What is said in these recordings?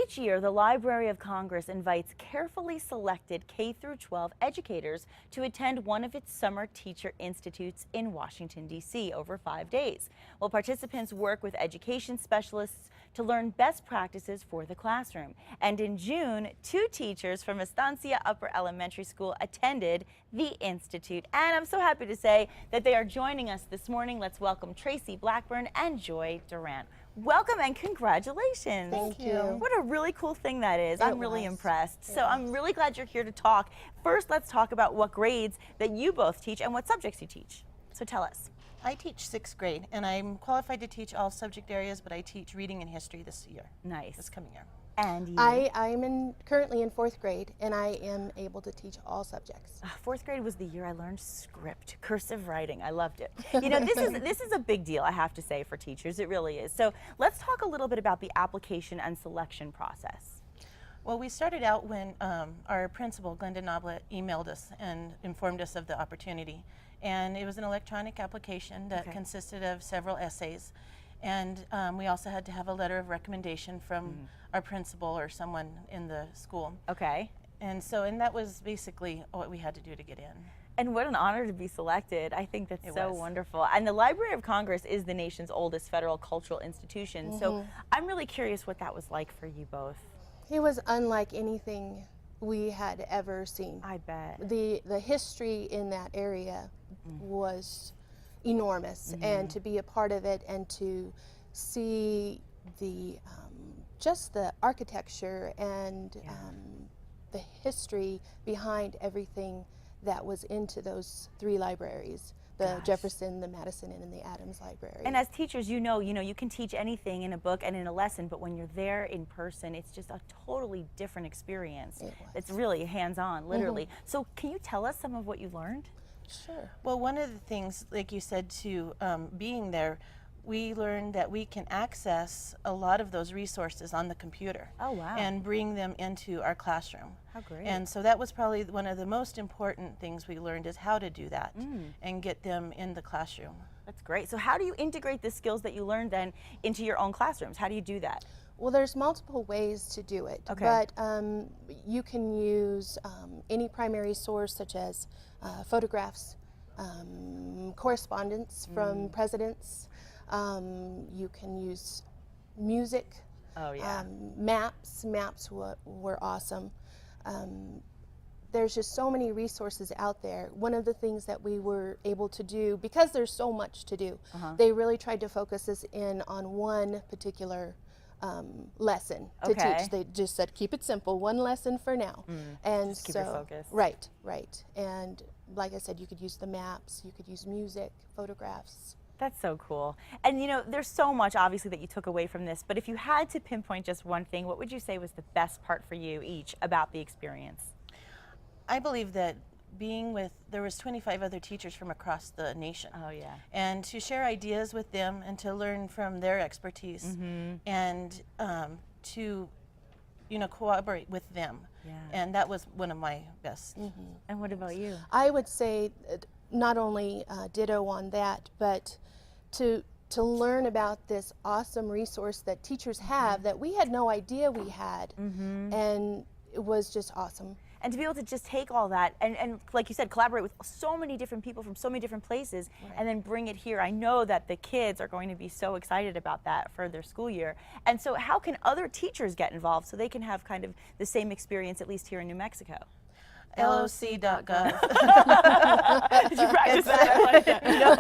Each year, the Library of Congress invites carefully selected K-12 educators to attend one of its summer teacher institutes in Washington, D.C. over 5 days. Well, participants work with education specialists to learn best practices for the classroom. And in June, 2 teachers from Estancia Upper Elementary School attended the institute. And I'm so happy to say that they are joining us this morning. Let's welcome Tracey, Blackburn, and Durant. Welcome and congratulations. Thank you. What a really cool thing that is. I'm really impressed. So I'm really glad you're here to talk. First, let's talk about what grades that you both teach and what subjects you teach. So tell us. I teach 6th grade, and I'm qualified to teach all subject areas, but I teach reading and history this year. Nice. This coming year. And you? I'm currently in 4th grade, and I am able to teach all subjects. 4th grade was the year I learned script, cursive writing. I loved it. You know, this is a big deal, I have to say, for teachers. It really is. So let's talk a little bit about the application and selection process. Well, we started out when our principal, Glenda Noblet, emailed us and informed us of the opportunity. And it was an electronic application that consisted of several essays. And we also had to have a letter of recommendation from our principal or someone in the school. Okay. And that was basically what we had to do to get in. And what an honor to be selected. I think that's so wonderful. And the Library of Congress is the nation's oldest federal cultural institution. So I'm really curious what that was like for you both. It was unlike anything we had ever seen. I bet. The history in that area was enormous, and to be a part of it and to see the just the architecture and the history behind everything that was into those 3 libraries, the Jefferson, the Madison, and the Adams Library. And as teachers, you know, you can teach anything in a book and in a lesson, but when you're there in person, it's just a totally different experience. It's really hands-on, literally. So can you tell us some of what you learned? Sure. Well, one of the things, like you said, to being there, we learned that we can access a lot of those resources on the computer. Oh, wow. And bring them into our classroom. How great. And so that was probably one of the most important things we learned, is how to do that and get them in the classroom. That's great. So how do you integrate the skills that you learned then into your own classrooms? How do you do that? Well, there's multiple ways to do it, but you can use any primary source, such as photographs, correspondence from presidents. You can use music, maps. Maps were awesome. There's just so many resources out there. One of the things that we were able to do, because there's so much to do, they really tried to focus us in on one particular lesson to teach. They just said, keep it simple, one lesson for now. And just keep it focused. Right. And like I said, you could use the maps, you could use music, photographs. That's so cool. And you know, there's so much obviously that you took away from this, but if you had to pinpoint just one thing, what would you say was the best part for you each about the experience? I believe that there was 25 other teachers from across the nation. Oh yeah. And to share ideas with them and to learn from their expertise and to, cooperate with them. Yeah. And that was one of my best. And what about you? I would say not only ditto on that, but to learn about this awesome resource that teachers have that we had no idea we had, and it was just awesome. And to be able to just take all that and like you said, collaborate with so many different people from so many different places and then bring it here. I know that the kids are going to be so excited about that for their school year. And so how can other teachers get involved so they can have kind of the same experience, at least here in New Mexico? LOC.gov. Did you practice that? I like that. No,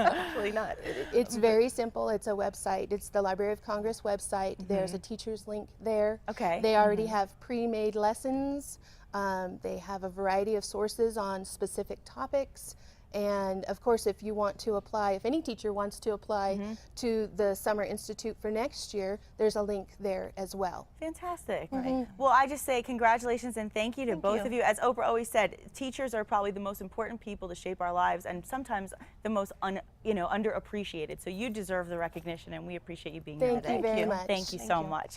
actually not. It's very simple. It's a website. It's the Library of Congress website. There's a teacher's link there. Okay. They already have pre-made lessons. They have a variety of sources on specific topics. And of course, if you want to apply, if any teacher wants to apply to the Summer Institute for next year, there's a link there as well. Fantastic. Well, I just say congratulations and thank you to both of you. As Oprah always said, teachers are probably the most important people to shape our lives and sometimes the most underappreciated. So you deserve the recognition and we appreciate you being here today. Thank you very much. Thank you so much.